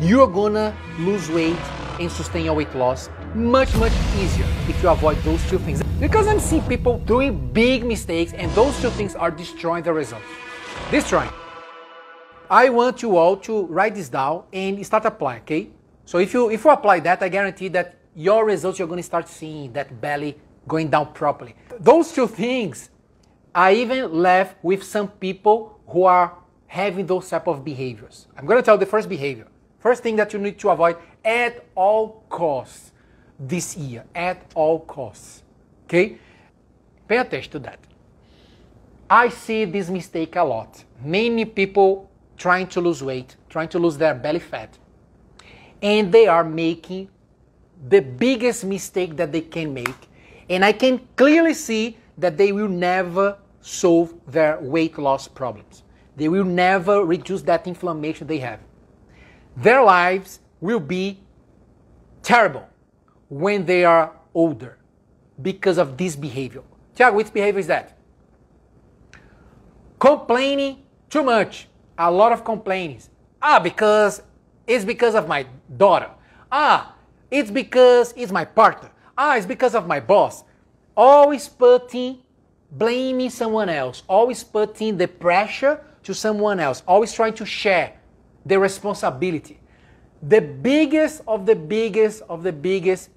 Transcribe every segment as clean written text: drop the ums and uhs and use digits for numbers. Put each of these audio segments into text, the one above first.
you're gonna lose weight and sustain your weight loss much easier if you avoid those two things. Because I'm seeing people doing big mistakes and those two things are destroying the results. Destroying. I want you all to write this down and start applying, okay? So if you apply that, I guarantee that your results, you're going to start seeing that belly going down properly. Those two things, I even left with some people who are having those type of behaviors. I'm going to tell the first behavior. First thing that you need to avoid at all costs this year, at all costs, okay? Pay attention to that. I see this mistake a lot. Many people trying to lose weight, trying to lose their belly fat, and they are making the biggest mistake that they can make, and I can clearly see that they will never solve their weight loss problems. They will never reduce that inflammation they have. Their lives will be terrible when they are older because of this behavior. Tiago, which behavior is that? Complaining too much. A lot of complainings. Because it's because of my daughter. It's because it's my partner. It's because of my boss. Always blaming someone else. Always putting the pressure to someone else. Always trying to share the responsibility. The biggest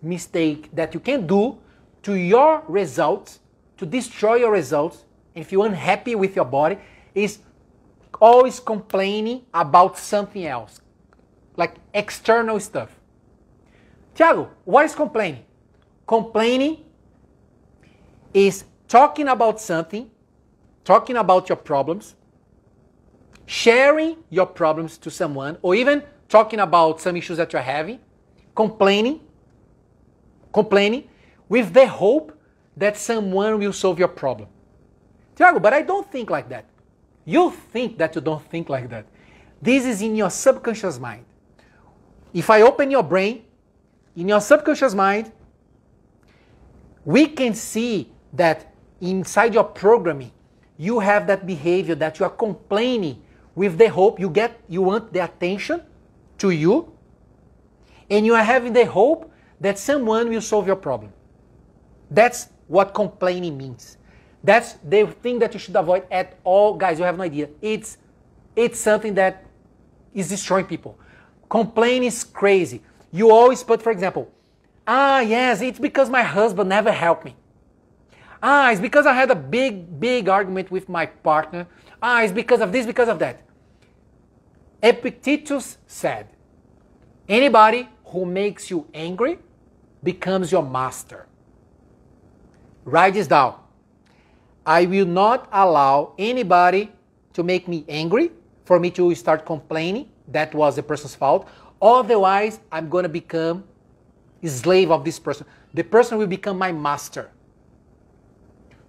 mistake that you can do to your results, to destroy your results, if you're unhappy with your body, is always complaining about something else, like external stuff. Tiago, what is complaining? Complaining is talking about something, talking about your problems, sharing your problems to someone, or even talking about some issues that you're having, complaining with the hope that someone will solve your problem. Tiago, but I don't think like that. You think that you don't think like that. This is in your subconscious mind. If I open your brain, in your subconscious mind, we can see that inside your programming, you have that behavior that you are complaining with the hope you want the attention to you, and you are having the hope that someone will solve your problem. That's what complaining means. That's the thing that you should avoid at all. Guys, you have no idea. It's something that is destroying people. Complaining is crazy. You always put, for example, yes, it's because my husband never helped me. It's because I had a big argument with my partner. It's because of this, because of that. Epictetus said, anybody who makes you angry becomes your master. Write this down. I will not allow anybody to make me angry, for me to start complaining. That was the person's fault. Otherwise, I'm going to become a slave of this person. The person will become my master.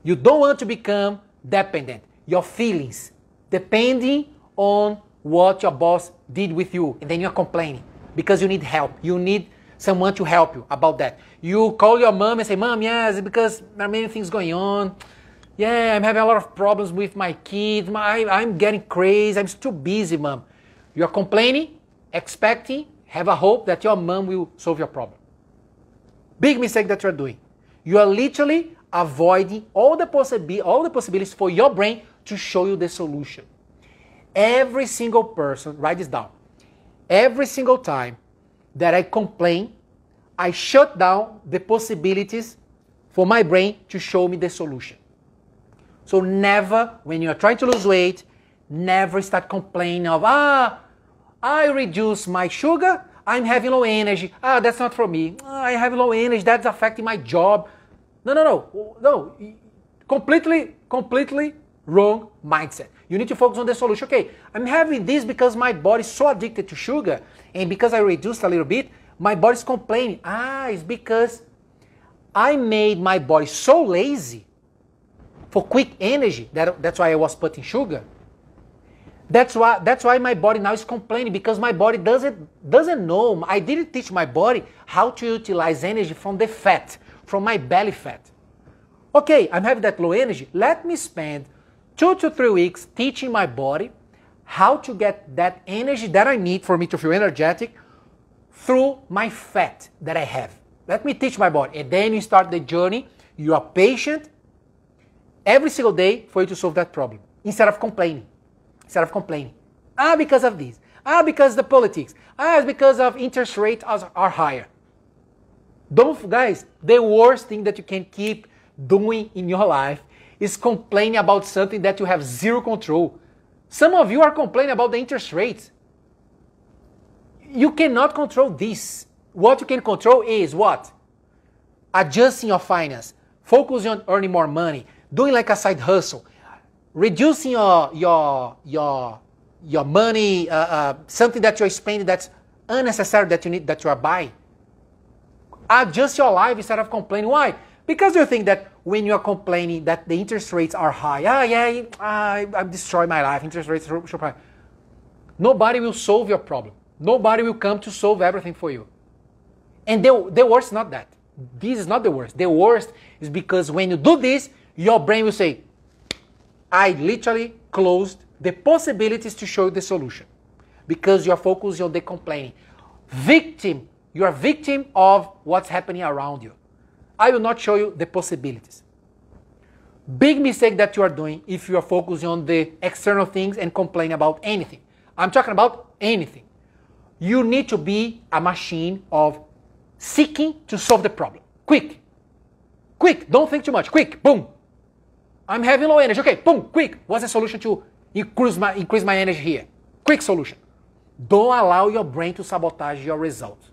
You don't want to become dependent. Your feelings, depending on what your boss did with you. And then you're complaining because you need help. You need someone to help you about that. You call your mom and say, Mom, yes, it's because there are many things going on. Yeah, I'm having a lot of problems with my kids. I'm getting crazy. I'm too busy, Mom. You're complaining, expecting, have a hope that your mom will solve your problem. Big mistake that you're doing. You are literally avoiding all the possibilities for your brain to show you the solution. Every single person, write this down. Every single time that I complain, I shut down the possibilities for my brain to show me the solution. So never, when you're trying to lose weight, never start complaining of, I reduce my sugar, I'm having low energy. That's not for me. I have low energy, that's affecting my job. No. Completely wrong mindset. You need to focus on the solution. Okay, I'm having this because my body is so addicted to sugar, and because I reduced a little bit, my body's complaining. It's because I made my body so lazy for quick energy. That's why I was putting sugar. That's why my body now is complaining, because my body doesn't know. I didn't teach my body how to utilize energy from the fat, from my belly fat. Okay, I'm having that low energy. Let me spend 2 to 3 weeks teaching my body how to get that energy that I need for me to feel energetic through my fat that I have. Let me teach my body. And then you start the journey. You are patient every single day for you to solve that problem. Instead of complaining. Because of this. Because the politics. It's because of interest rates are higher. Guys, the worst thing that you can keep doing in your life is complaining about something that you have zero control. Some of you are complaining about the interest rates. You cannot control this. What you can control is what? Adjusting your finance, focusing on earning more money, doing like a side hustle, reducing your money, something that you're spending that's unnecessary that you are buying. Adjust your life instead of complaining. Why? Because you think that when you are complaining that the interest rates are high, I'm destroying my life, interest rates are high. Nobody will solve your problem. Nobody will come to solve everything for you. And the worst is not that. This is not the worst. The worst is because when you do this, your brain will say, I literally closed the possibilities to show you the solution. Because you are focused on the complaining. You are victim of what's happening around you. I will not show you the possibilities. Big mistake that you are doing if you are focusing on the external things and complain about anything. I'm talking about anything. You need to be a machine of seeking to solve the problem. Quick. Don't think too much. Quick. Boom. I'm having low energy. Okay. Boom. Quick. What's the solution to increase my energy here? Quick solution. Don't allow your brain to sabotage your results.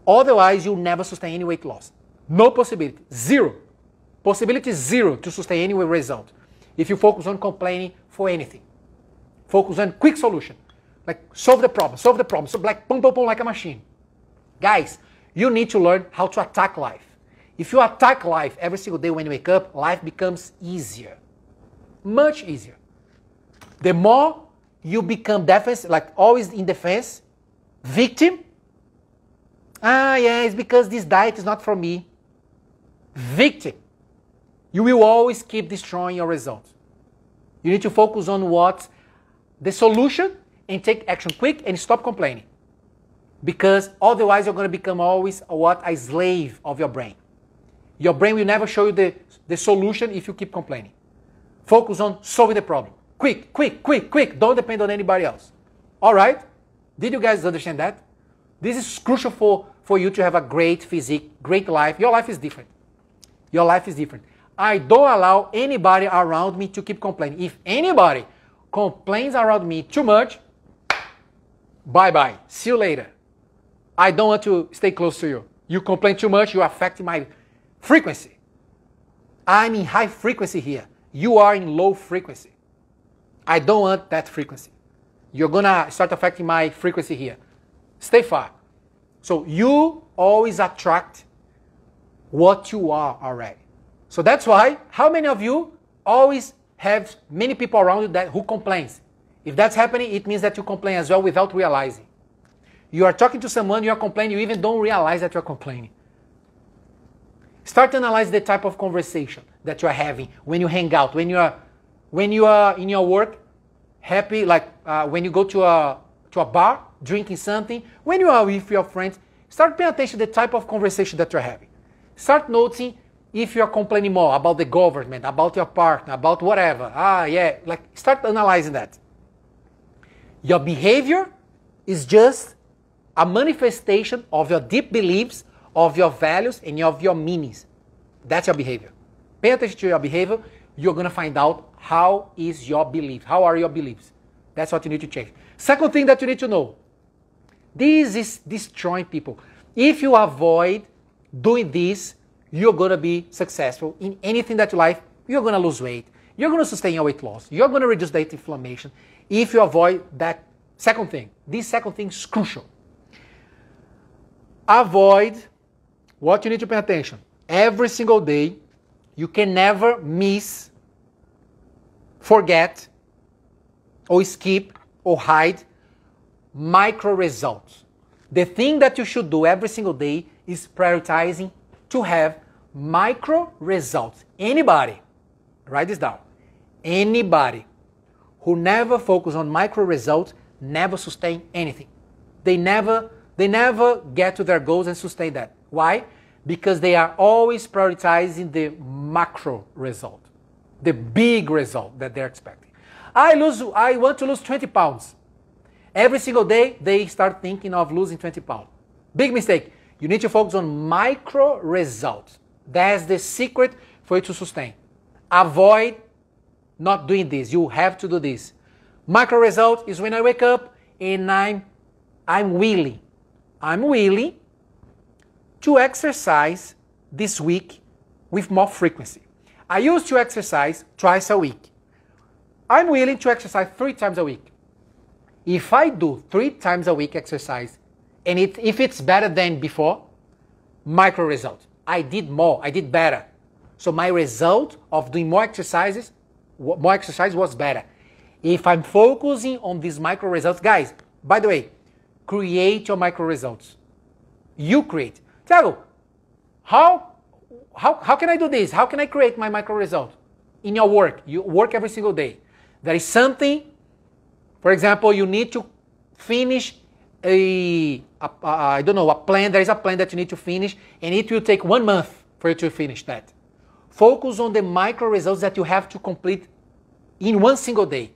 Otherwise, you'll never sustain any weight loss. No possibility. Zero. Possibility zero to sustain any result. If you focus on complaining for anything. Focus on quick solution. Like solve the problem. So like boom, boom, boom, like a machine. Guys, you need to learn how to attack life. If you attack life every single day when you wake up, life becomes easier. Much easier. The more you become defensive, like always in defense, victim. It's because this diet is not for me. Victim. You will always keep destroying your results. You need to focus on what's the solution and take action quick and stop complaining. Because otherwise you're going to become always a slave of your brain. Your brain will never show you the solution if you keep complaining. Focus on solving the problem. Quick. Don't depend on anybody else. All right? Did you guys understand that? This is crucial for you to have a great physique, great life. Your life is different. Your life is different. I don't allow anybody around me to keep complaining. If anybody complains around me too much, bye-bye. See you later. I don't want to stay close to you. You complain too much, you affect my frequency. I'm in high frequency here. You are in low frequency. I don't want that frequency. You're going to start affecting my frequency here. Stay far. So you always attract what you are already. So that's why, how many of you always have many people around you who complains? If that's happening, it means that you complain as well without realizing. You are talking to someone, you are complaining, you even don't realize that you are complaining. Start to analyze the type of conversation that you are having when you hang out, when you are in your work, happy, like when you go to a bar, drinking something, when you are with your friends. Start paying attention to the type of conversation that you're having. Start noticing if you're complaining more about the government, about your partner, about whatever. Start analyzing that. Your behavior is just a manifestation of your deep beliefs, of your values, and of your meanings. That's your behavior. Pay attention to your behavior. You're going to find out how is your belief. How are your beliefs? That's what you need to check. Second thing that you need to know. This is destroying people. If you avoid doing this, you're going to be successful in anything that you like. You're going to lose weight. You're going to sustain your weight loss. You're going to reduce the inflammation. If you avoid that second thing. This second thing is crucial. Avoid what you need to pay attention. Every single day, you can never miss, forget, or skip, or hide micro results. The thing that you should do every single day is prioritizing to have micro results. Anybody, write this down, anybody who never focus on micro results never sustain anything. They never get to their goals and sustain that. Why? Because they are always prioritizing the macro result, the big result that they're expecting. I want to lose 20 pounds. Every single day, they start thinking of losing 20 pounds. Big mistake. You need to focus on micro results. That's the secret for you to sustain. Avoid not doing this. You have to do this. Micro result is when I wake up and I'm willing to exercise this week with more frequency. I used to exercise twice a week. I'm willing to exercise 3 times a week. If I do 3 times a week exercise, and if it's better than before, micro result. I did more, I did better. So my result of doing more exercise was better. If I'm focusing on these micro results, guys, by the way, create your micro results. You create. Thiago, how can I do this? How can I create my micro result? In your work, you work every single day. There is something, for example, you need to finish a plan. There is a plan that you need to finish, and it will take 1 month for you to finish that. Focus on the micro results that you have to complete in 1 single day.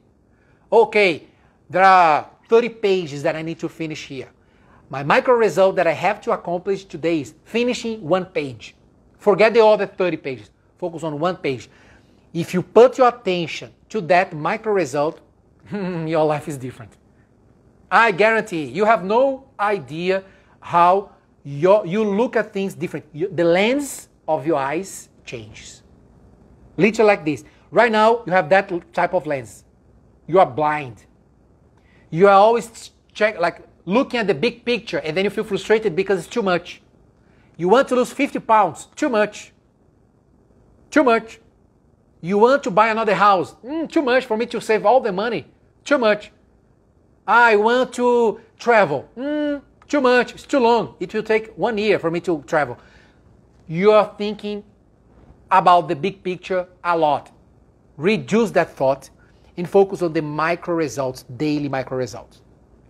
Okay, there are 30 pages that I need to finish here. My micro result that I have to accomplish today is finishing 1 page. Forget the other 30 pages. Focus on 1 page. If you put your attention to that micro result, your life is different. I guarantee you have no idea how you look at things different. The lens of your eyes changes. Literally like this. Right now, you have that type of lens. You are blind. You are always looking at the big picture, and then you feel frustrated because it's too much. You want to lose 50 pounds. Too much. Too much. You want to buy another house. Too much for me to save all the money. Too much. I want to travel. Too much. It's too long. It will take 1 year for me to travel. You are thinking about the big picture a lot. Reduce that thought and focus on the micro results, daily micro results.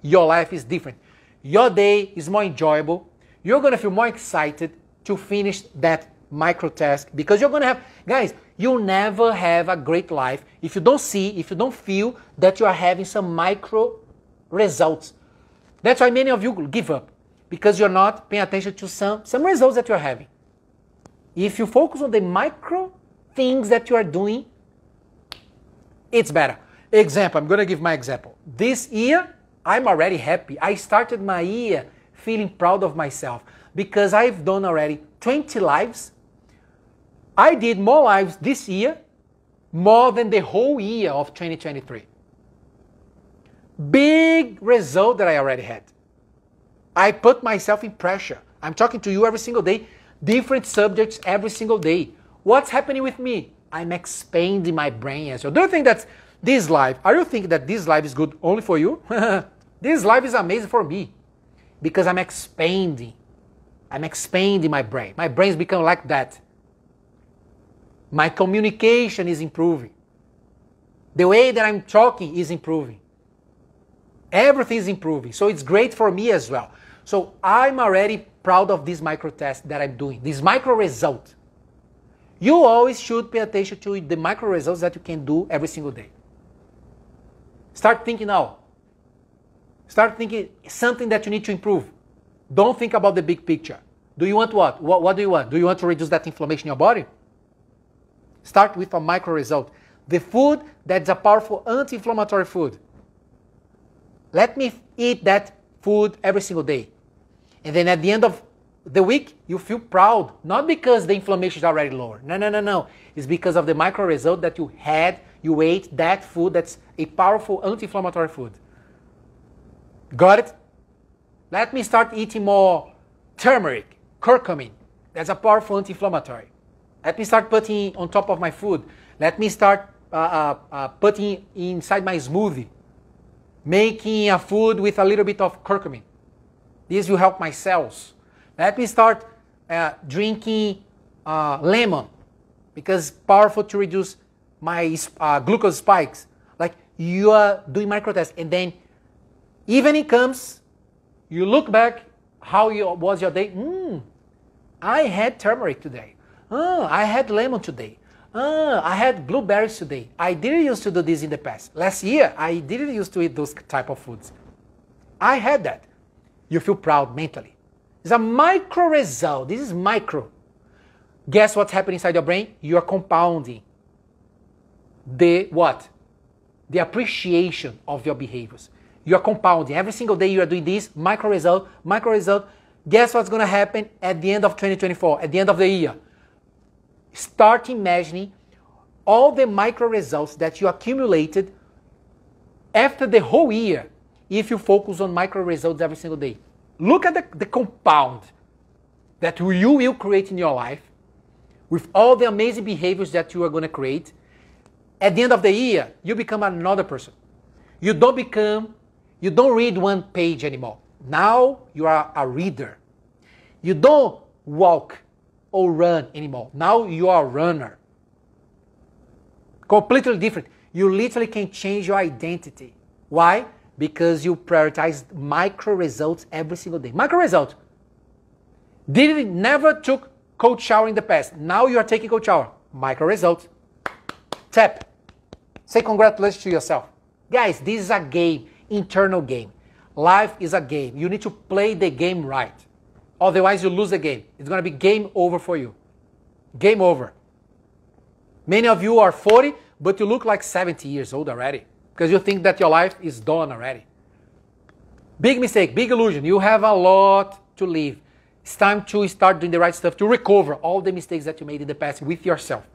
Your life is different. Your day is more enjoyable. You're going to feel more excited to finish that micro task because you're going to have, guys, you'll never have a great life if you don't feel that you are having some micro results. That's why many of you give up, because you're not paying attention to some results that you're having. If you focus on the micro things that you are doing, it's better. Example, I'm going to give my example. This year, I'm already happy. I started my year feeling proud of myself because I've done already 20 lives. I did more lives this year, more than the whole year of 2023. Big result that I already had. I put myself in pressure. I'm talking to you every single day, different subjects every single day. What's happening with me? I'm expanding my brain as well. Do you think that this life, are you thinking that this life is good only for you? This life is amazing for me because I'm expanding. I'm expanding my brain. My brain's become like that. My communication is improving. The way that I'm talking is improving. Everything is improving. So it's great for me as well. So I'm already proud of this micro test that I'm doing, this micro result. You always should pay attention to the micro results that you can do every single day. Start thinking now. Start thinking something that you need to improve. Don't think about the big picture. Do you want what? What do you want? Do you want to reduce that inflammation in your body? Start with a micro result. The food that's a powerful anti-inflammatory food. Let me eat that food every single day. And then at the end of the week, you feel proud. Not because the inflammation is already lower. No. It's because of the micro result that you had. You ate that food that's a powerful anti-inflammatory food. Got it? Let me start eating more turmeric, curcumin. That's a powerful anti-inflammatory. Let me start putting on top of my food. Let me start putting inside my smoothie. Making a food with a little bit of curcumin. This will help my cells. Let me start drinking lemon because it's powerful to reduce my glucose spikes. Like, you are doing micro tests. And then evening comes, you look back, how was your day? I had turmeric today. I had lemon today. I had blueberries today. I didn't used to do this in the past. Last year, I didn't used to eat those type of foods. I had that. You feel proud mentally. It's a micro result. This is micro. Guess what's happening inside your brain? You are compounding the what? The appreciation of your behaviors. You are compounding. Every single day you are doing this, micro result, micro result. Guess what's going to happen at the end of 2024, at the end of the year? Start imagining all the micro results that you accumulated after the whole year if you focus on micro results every single day. Look at the compound that you will create in your life with all the amazing behaviors that you are going to create. At the end of the year, you become another person. You don't read one page anymore. Now you are a reader. You don't walk or run anymore. Now you are a runner. Completely different. You literally can change your identity. Why? Because you prioritize micro results every single day. Micro result. Never took cold shower in the past. Now you are taking cold shower. Micro results. Tap. Say congratulations to yourself. Guys, this is a game. Internal game. Life is a game. You need to play the game right. Otherwise, you lose the game. It's going to be game over for you. Game over. Many of you are 40, but you look like 70 years old already. Because you think that your life is done already. Big mistake, big illusion. You have a lot to live. It's time to start doing the right stuff, to recover all the mistakes that you made in the past with yourself.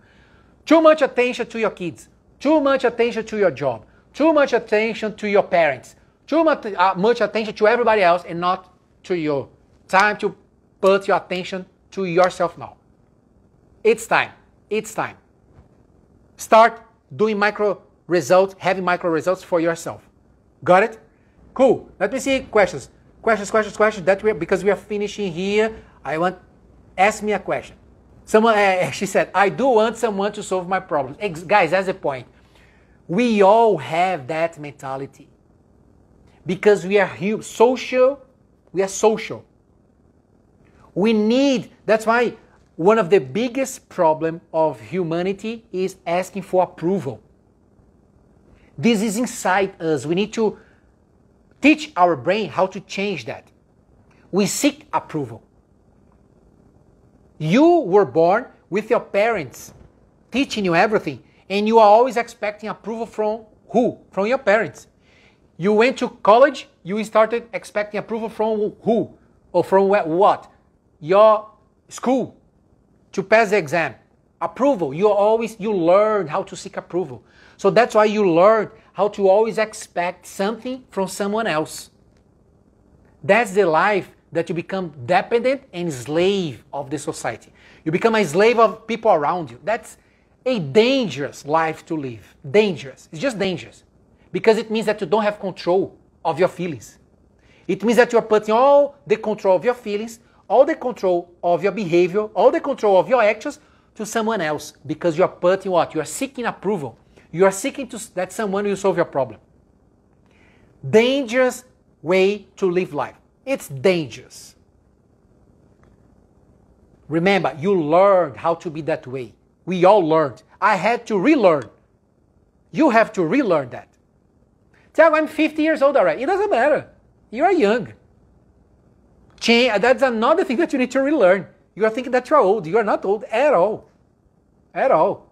Too much attention to your kids. Too much attention to your job. Too much attention to your parents. Too much attention to everybody else and not to you. Time to put your attention to yourself now. It's time. It's time. Start doing micro results, having micro results for yourself. Got it? Cool. Let me see questions. Questions. Because we are finishing here, ask me a question. Someone, she said, I do want someone to solve my problems. Guys, that's the point. We all have that mentality. Because we are social. We are social. That's why one of the biggest problems of humanity is asking for approval. This is inside us. We need to teach our brain how to change that. We seek approval. You were born with your parents teaching you everything, and you are always expecting approval from who? From your parents. You went to college, you started expecting approval from who? Or from what? Your school to pass the exam. Approval. You learn how to seek approval. So that's why you learn how to always expect something from someone else. That's the life that you become dependent and slave of the society. You become a slave of people around you. That's a dangerous life to live. Dangerous. It's just dangerous. Because it means that you don't have control of your feelings. It means that you are putting all the control of your feelings, all the control of your behavior, all the control of your actions to someone else. Because you are putting what? You are seeking approval. You are seeking that someone will solve your problem. Dangerous way to live life. It's dangerous. Remember, you learned how to be that way. We all learned. I had to relearn. You have to relearn that. Tiago, I'm 50 years old already. It doesn't matter. You are young. That's another thing that you need to relearn. You are thinking that you are old. You are not old at all. At all.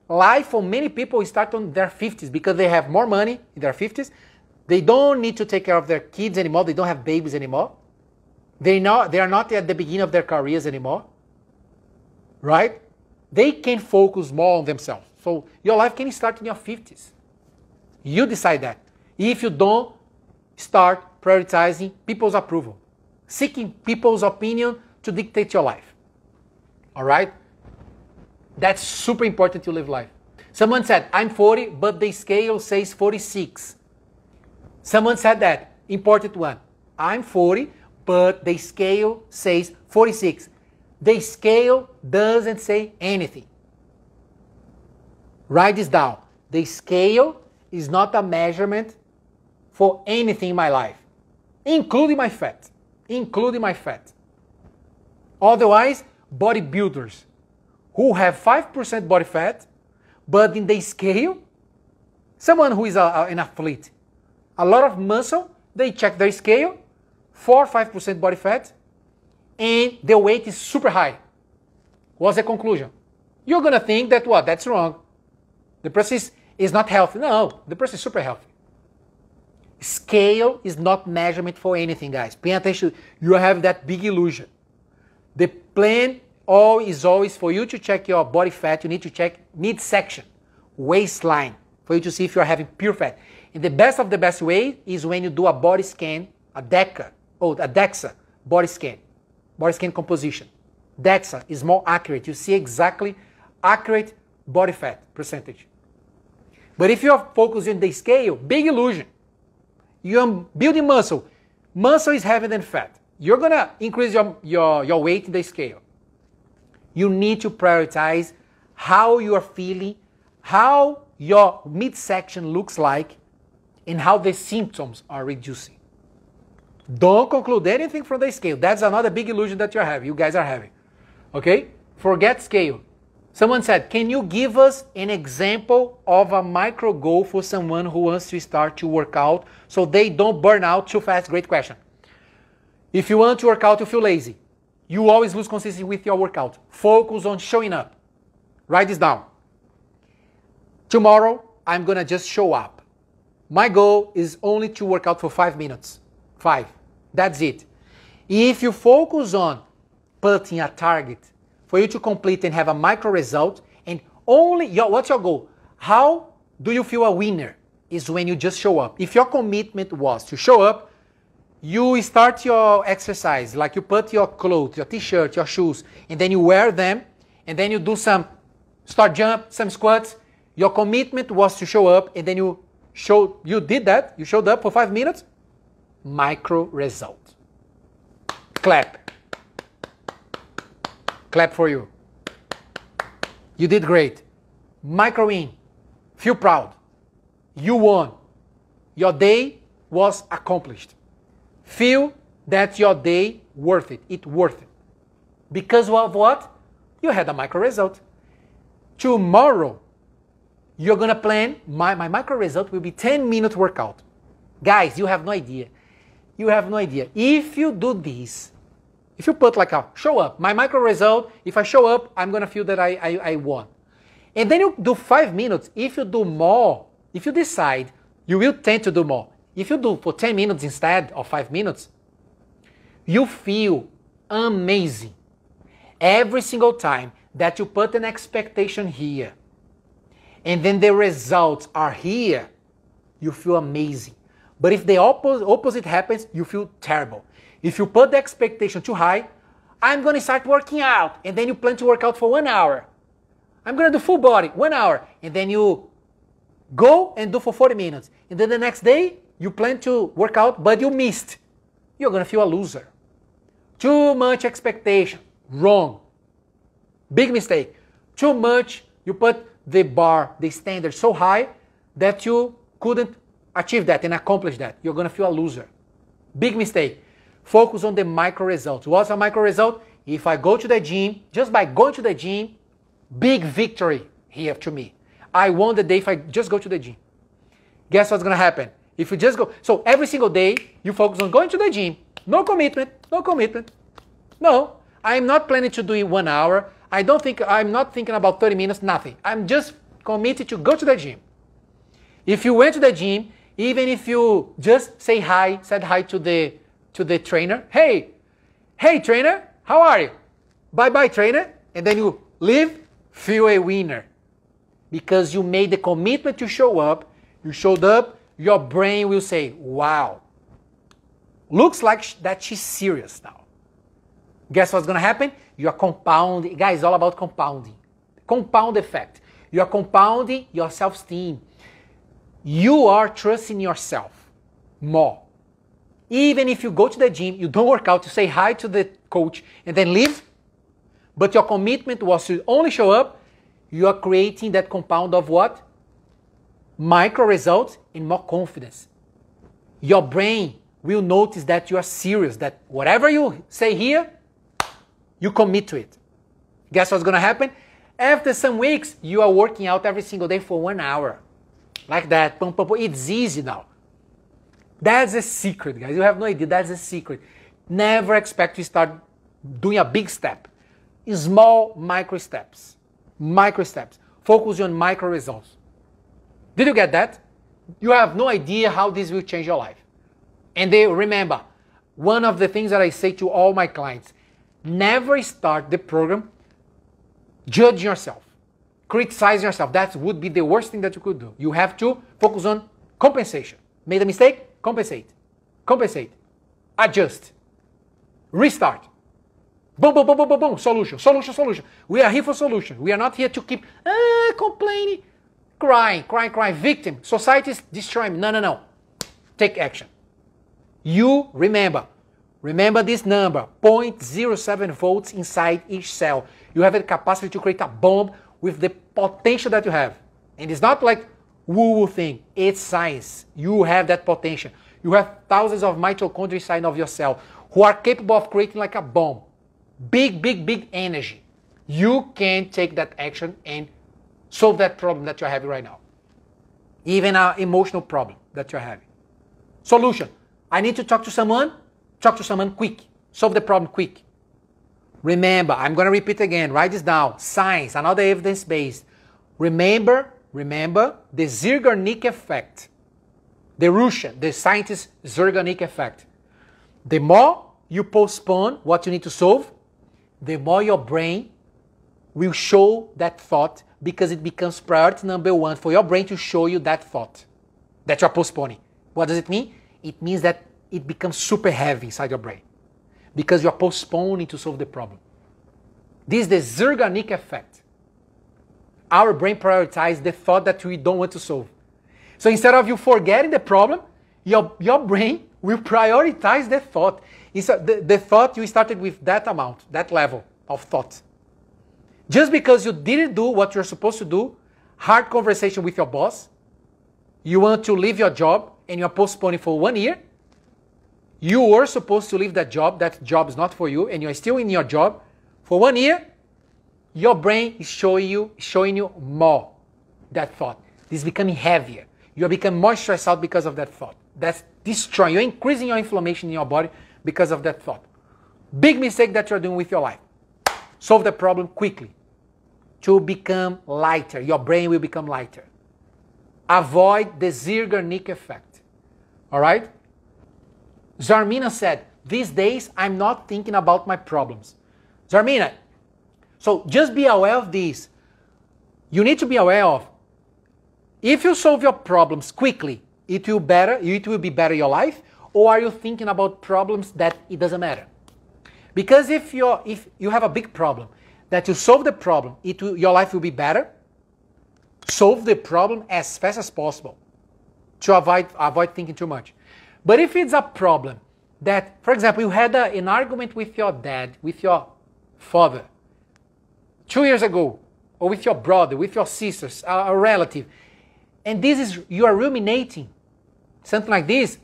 Life for many people starts on their 50s because they have more money in their 50s. They don't need to take care of their kids anymore. They don't have babies anymore. They are not at the beginning of their careers anymore. Right? They can focus more on themselves. So your life can start in your 50s. You decide that. If you don't start prioritizing people's approval, seeking people's opinion to dictate your life. All right? That's super important to live life. Someone said, I'm 40, but the scale says 46. Someone said that. Important one. I'm 40, but the scale says 46. The scale doesn't say anything. Write this down. The scale is not a measurement for anything in my life, including my fat. Including my fat. Otherwise, bodybuilders who have 5% body fat, but in the scale, someone who is an athlete, a lot of muscle, they check their scale, 4-5% body fat, and the weight is super high. What's the conclusion? You're going to think that what? That's wrong. The person is not healthy. No, the person is super healthy. Scale is not measurement for anything, guys. Pay attention. You have that big illusion. The plan is always for you to check your body fat. You need to check midsection, waistline, for you to see if you're having pure fat. And the best of the best way is when you do a body scan, a DEXA body scan composition. DEXA is more accurate. You see exactly accurate body fat percentage. But if you're focusing on the scale, big illusion. You're building muscle. Muscle is heavier than fat. You're going to increase your weight in the scale. You need to prioritize how you are feeling, how your midsection looks like, and how the symptoms are reducing. Don't conclude anything from the scale. That's another big illusion that you guys are having. Okay? Forget scale. Someone said, can you give us an example of a micro goal for someone who wants to start to work out so they don't burn out too fast? Great question. If you want to work out, you feel lazy. You always lose consistency with your workout. Focus on showing up. Write this down. Tomorrow, I'm going to just show up. My goal is only to work out for 5 minutes. 5. That's it. If you focus on putting a target for you to complete and have a micro result, and what's your goal? How do you feel a winner? Is when you just show up. If your commitment was to show up, you start your exercise, like you put your clothes, your t-shirt, your shoes, and then you wear them, and then you do some jump, some squats. Your commitment was to show up, and then you did that, you showed up for 5 minutes, micro result. Clap. Clap for you. You did great. Micro win. Feel proud. You won. Your day was accomplished. Feel that your day worth it. It's worth it. Because of what? You had a micro result. Tomorrow, you're going to plan, my micro result will be 10-minute workout. Guys, you have no idea. You have no idea. If you do this, if you put like a show up, my micro result, if I show up, I'm going to feel that I won. And then you do 5 minutes. If you do more, if you decide, you will tend to do more. If you do for 10 minutes instead of 5 minutes, you feel amazing. Every single time that you put an expectation here, and then the results are here, you feel amazing. But if the opposite happens, you feel terrible. If you put the expectation too high, I'm going to start working out, and then you plan to work out for 1 hour. I'm going to do full body, 1 hour, and then you go and do for 40 minutes. And then the next day, you plan to work out, but you missed. You're going to feel a loser. Too much expectation. Wrong. Big mistake. Too much, you put the bar, the standard so high that you couldn't achieve that and accomplish that. You're going to feel a loser. Big mistake. Focus on the micro results. What's a micro result? If I go to the gym, just by going to the gym, big victory here to me. I won the day if I just go to the gym. Guess what's going to happen? If you just go, so every single day, you focus on going to the gym. No commitment, no commitment. No, I'm not planning to do it 1 hour. I'm not thinking about 30 minutes, nothing. I'm just committed to go to the gym. If you went to the gym, even if you just said hi to the trainer, hey trainer, how are you? Bye trainer, and then you leave, feel a winner. Because you made the commitment to show up, you showed up, your brain will say, wow, looks like that she's serious now. Guess what's going to happen? You are compounding. Guys, it's all about compounding. Compound effect. You are compounding your self-esteem. You are trusting yourself more. Even if you go to the gym, you don't work out, you say hi to the coach and then leave, but your commitment was to only show up, you are creating that compound of what? micro results and more confidence. Your brain will notice that you are serious, that whatever you say here, you commit to it. Guess what's going to happen? After some weeks, you are working out every single day for 1 hour. Like that. It's easy now. That's a secret, guys. You have no idea. That's a secret. Never expect to start doing a big step. Small micro steps. Micro steps. Focus on micro results. Did you get that? You have no idea how this will change your life. And remember, one of the things that I say to all my clients, never start the program judging yourself, criticizing yourself. That would be the worst thing that you could do. You have to focus on compensation. Made a mistake? Compensate. Compensate. Adjust. Restart. Boom, boom, boom, boom, boom, boom. Solution, solution, solution. We are here for solution. We are not here to keep complaining, crying, victim. Society is destroying me. No. Take action. You remember this number, 0.07 volts inside each cell. You have the capacity to create a bomb with the potential that you have. And it's not like woo-woo thing. It's science. You have that potential. You have thousands of mitochondria inside of your cell who are capable of creating like a bomb. Big energy. You can take that action and solve that problem that you're having right now. Even an emotional problem that you're having. Solution. I need to talk to someone. Talk to someone quick. Solve the problem quick. Remember, I'm going to repeat again. Write this down. Science, another evidence-based. Remember the Zeigarnik effect. The scientist Zeigarnik effect. The more you postpone what you need to solve, the more your brain will show that thought, because it becomes priority number one for your brain to show you that thought that you're postponing. What does it mean? It means that it becomes super heavy inside your brain because you're postponing to solve the problem. This is the Zeigarnik effect. Our brain prioritizes the thought that we don't want to solve. So instead of you forgetting the problem, your brain will prioritize the thought. The thought you started with that amount, that level of thought. Just because you didn't do what you're supposed to do, hard conversation with your boss, you want to leave your job and you're postponing for 1 year, you were supposed to leave that job is not for you, and you're still in your job for 1 year, your brain is showing you more that thought. This is becoming heavier. You're becoming more stressed out because of that thought. That's destroying. You're increasing your inflammation in your body because of that thought. Big mistake that you're doing with your life. Solve the problem quickly. To become lighter. Your brain will become lighter. Avoid the Zeigarnik effect. Alright? Zarmina said, these days I'm not thinking about my problems. Zarmina, so just be aware of this. You need to be aware of, if you solve your problems quickly, it will be better your life, or are you thinking about problems that it doesn't matter? Because if you have a big problem, that you solve the problem, your life will be better. Solve the problem as fast as possible to avoid thinking too much. But if it's a problem that, for example, you had an argument with your dad, with your father, 2 years ago, or with your brother, with your sisters, a relative, and you are ruminating, something like this,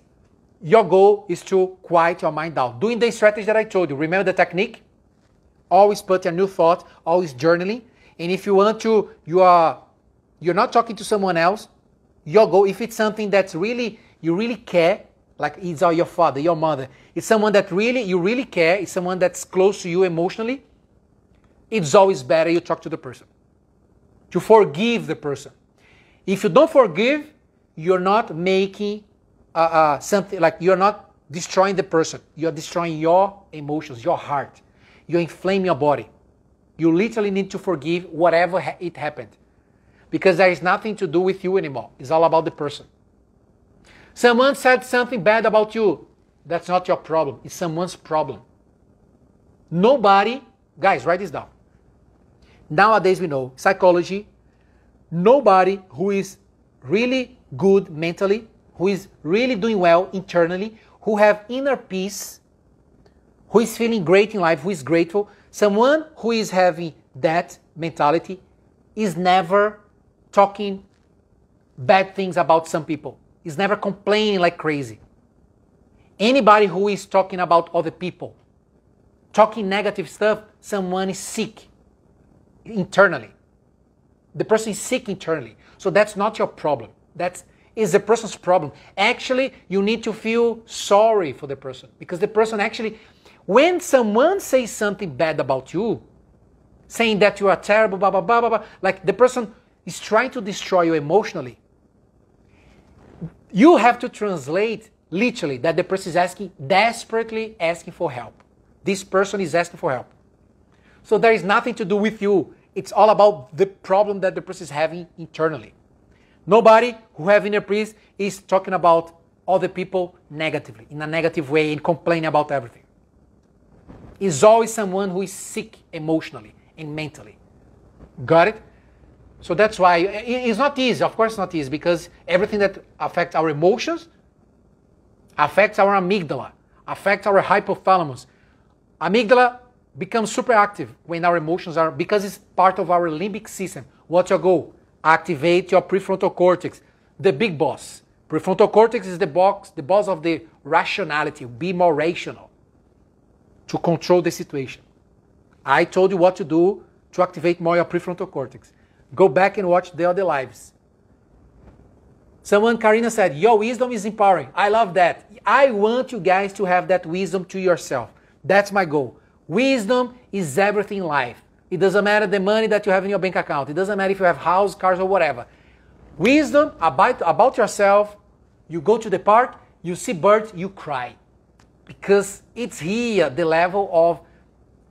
your goal is to quiet your mind down. Doing the strategy that I told you. Remember the technique? Always put a new thought, always journaling. And if you want to, you're not talking to someone else, your goal, if it's something that's you really care, like it's your father, your mother, it's someone that you really care, it's someone that's close to you emotionally, it's always better you talk to the person. To forgive the person. If you don't forgive, you're not making something, like you're not destroying the person. You're destroying your emotions, your heart. You inflame your body. You literally need to forgive whatever it happened. Because there is nothing to do with you anymore. It's all about the person. Someone said something bad about you. That's not your problem. It's someone's problem. Nobody, guys, write this down. Nowadays we know, psychology, nobody who is really good mentally, who is really doing well internally, who have inner peace, who is feeling great in life, who is grateful, someone who is having that mentality is never talking bad things about some people. Is never complaining like crazy. Anybody who is talking about other people, talking negative stuff, someone is sick internally. The person is sick internally. So that's not your problem. That is the person's problem. Actually, you need to feel sorry for the person. Because the person actually, when someone says something bad about you, saying that you are terrible, blah, blah, blah, blah, blah, like the person is trying to destroy you emotionally, you have to translate literally that the person is asking, desperately asking for help. This person is asking for help. So there is nothing to do with you. It's all about the problem that the person is having internally. Nobody who have inner peace is talking about other people negatively, in a negative way, and complaining about everything. It's always someone who is sick emotionally and mentally. Got it? So that's why it's not easy. Of course it's not easy, because everything that affects our emotions affects our amygdala, affects our hypothalamus. Amygdala becomes super active when our emotions are, because it's part of our limbic system. What's your goal? Activate your prefrontal cortex, the big boss. Prefrontal cortex is the boss of the rationality. Be more rational to control the situation. I told you what to do to activate more your prefrontal cortex. Go back and watch the other lives. Someone, Karina said, your wisdom is empowering. I love that. I want you guys to have that wisdom to yourself. That's my goal. Wisdom is everything in life. It doesn't matter the money that you have in your bank account. It doesn't matter if you have house, cars, or whatever. Wisdom about yourself. You go to the park, you see birds, you cry. Because it's here, the level of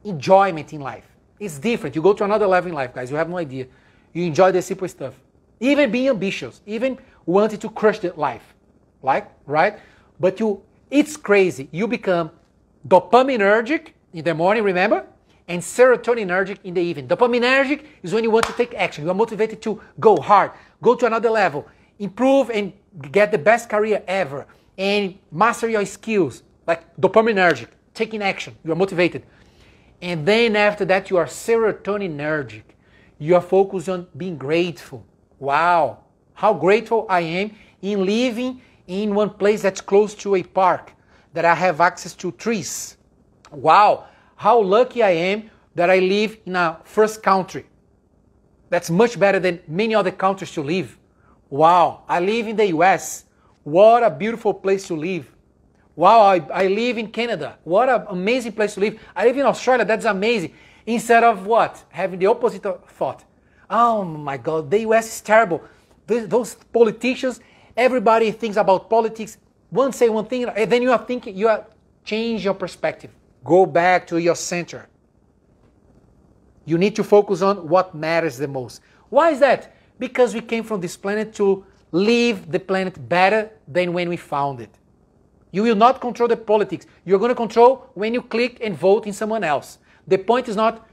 enjoyment in life. It's different. You go to another level in life, guys. You have no idea. You enjoy the simple stuff. Even being ambitious. Even wanting to crush the life. Like, right? But it's crazy. You become dopaminergic in the morning, remember? And serotoninergic in the evening. Dopaminergic is when you want to take action. You are motivated to go hard, go to another level, improve and get the best career ever, and master your skills. Like dopaminergic, taking action. You are motivated. And then after that, you are serotoninergic. You are focused on being grateful. Wow, how grateful I am in living in one place that's close to a park, that I have access to trees. Wow, how lucky I am that I live in a first country. That's much better than many other countries to live. Wow, I live in the US. What a beautiful place to live. Wow, I live in Canada. What an amazing place to live. I live in Australia. That's amazing. Instead of what? Having the opposite thought. Oh my God, the US is terrible. Those politicians, everybody thinks about politics. One say one thing, and then you are thinking, change your perspective. Go back to your center. You need to focus on what matters the most. Why is that? Because we came from this planet to leave the planet better than when we found it. You will not control the politics. You're going to control when you click and vote in someone else. The point is not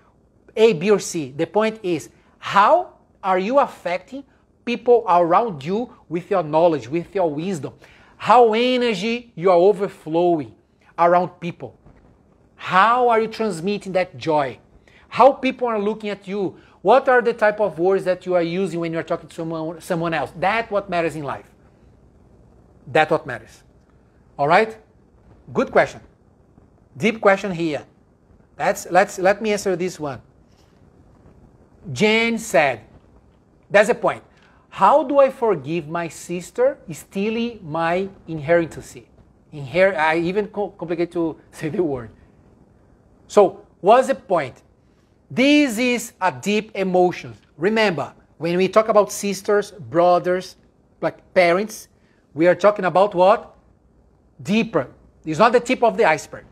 A, B, or C. The point is, how are you affecting people around you with your knowledge, with your wisdom? How energy you are overflowing around people? How are you transmitting that joy? How people are looking at you? What are the type of words that you are using when you're talking to someone else? That's what matters in life. That's what matters. All right? Good question. Deep question here. Let me answer this one. Jen said, that's the point. How do I forgive my sister stealing my inheritance? I even complicate to say the word. So, what's the point? This is a deep emotion. Remember, when we talk about sisters, brothers, like parents, we are talking about what? Deeper. It's not the tip of the iceberg.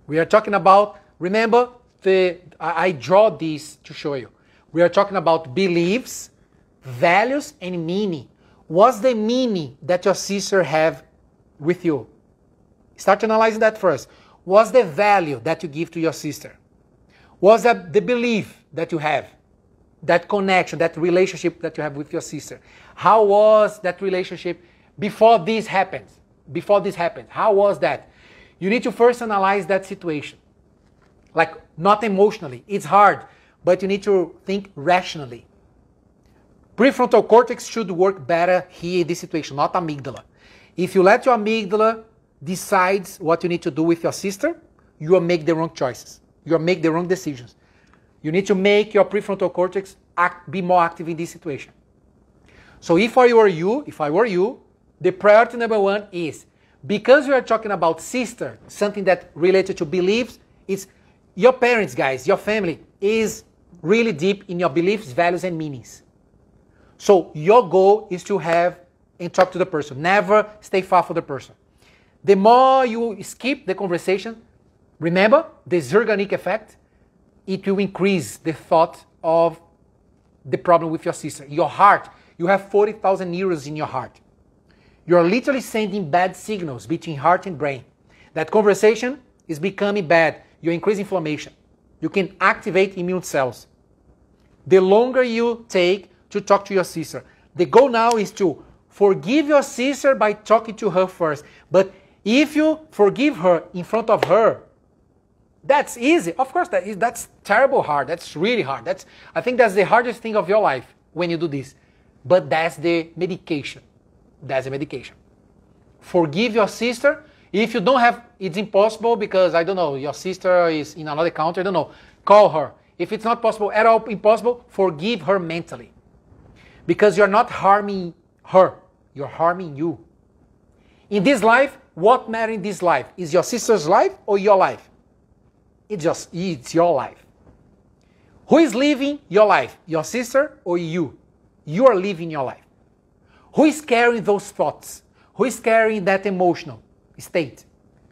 We are talking about, remember, I draw this to show you. We are talking about beliefs, values, and meaning. What's the meaning that your sister have with you? Start analyzing that first. What's the value that you give to your sister? What's the belief that you have? That connection, that relationship that you have with your sister. How was that relationship before this happened? How was that? You need to first analyze that situation. Like, not emotionally. It's hard, but you need to think rationally. Prefrontal cortex should work better here in this situation, not amygdala. If you let your amygdala decide what you need to do with your sister, you will make the wrong choices. You will make the wrong decisions. You need to make your prefrontal cortex be more active in this situation. So if I were you, the priority number one is, because we are talking about sister, something that related to beliefs, it's your parents, guys, your family is really deep in your beliefs, values, and meanings. So your goal is to have and talk to the person. Never stay far from the person. The more you skip the conversation, remember the Zeigarnik effect, it will increase the thought of the problem with your sister. Your heart, you have 40,000 neurons in your heart. You're literally sending bad signals between heart and brain. That conversation is becoming bad. You increase inflammation. You can activate immune cells. The longer you take to talk to your sister. The goal now is to forgive your sister by talking to her first. But if you forgive her in front of her, that's easy. Of course, that's terrible hard. That's really hard. I think that's the hardest thing of your life when you do this. But that's the medication. That's the medication. Forgive your sister. If you don't have, it's impossible because, I don't know, your sister is in another country, I don't know. Call her. If it's not possible, at all impossible, forgive her mentally. Because you're not harming her. You're harming you. In this life, what matters in this life? Is your sister's life or your life? It's your life. Who is living your life? Your sister or you? You are living your life. Who is carrying those thoughts? Who is carrying that emotional state?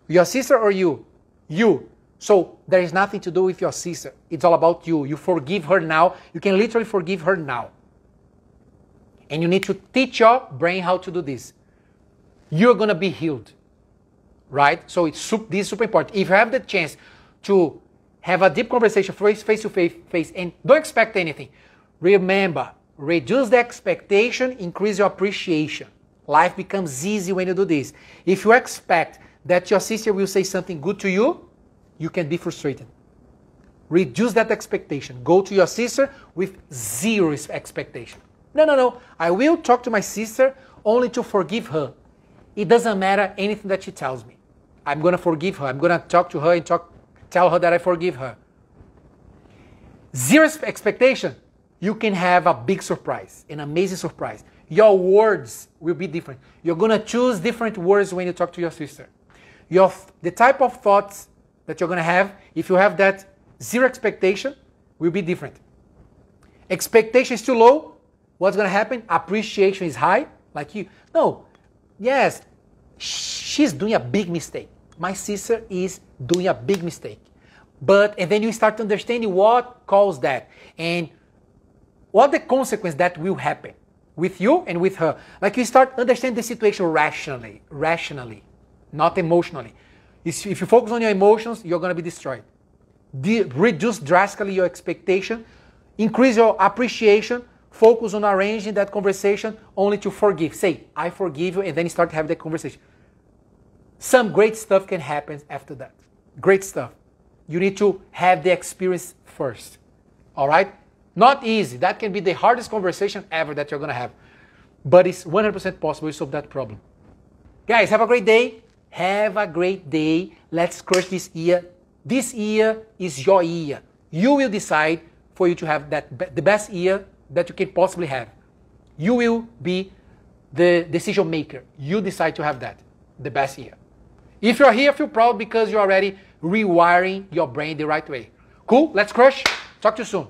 Your sister or you? You. So there is nothing to do with your sister. It's all about you. You forgive her now. You can literally forgive her now. And you need to teach your brain how to do this. You're going to be healed. Right? So this is super important. If you have the chance to have a deep conversation face to face and don't expect anything, remember, reduce the expectation, increase your appreciation. Life becomes easy when you do this. If you expect that your sister will say something good to you, you can be frustrated. Reduce that expectation. Go to your sister with zero expectation. No. I will talk to my sister only to forgive her. It doesn't matter anything that she tells me. I'm going to forgive her. I'm going to talk to her and tell her that I forgive her. Zero expectation. You can have a big surprise, an amazing surprise. Your words will be different. You're going to choose different words when you talk to your sister. The type of thoughts that you're going to have, if you have that zero expectation, will be different. Expectation is too low. What's going to happen? Appreciation is high, like you. No, yes, she's doing a big mistake. My sister is doing a big mistake. And then you start understanding what caused that. And what the consequence that will happen with you and with her. Like you start understanding the situation rationally, not emotionally. If you focus on your emotions, you're going to be destroyed. Reduce drastically your expectation, increase your appreciation, focus on arranging that conversation only to forgive. Say, I forgive you, and then start to have the conversation. Some great stuff can happen after that. Great stuff. You need to have the experience first. All right? Not easy. That can be the hardest conversation ever that you're going to have. But it's 100% possible to solve that problem. Guys, have a great day. Have a great day. Let's crush this year. This year is your year. You will decide for you to have the best year that you can possibly have. You will be the decision maker. You decide to have that, the best year. If you're here, feel proud because you're already rewiring your brain the right way. Cool? Let's crush. Talk to you soon.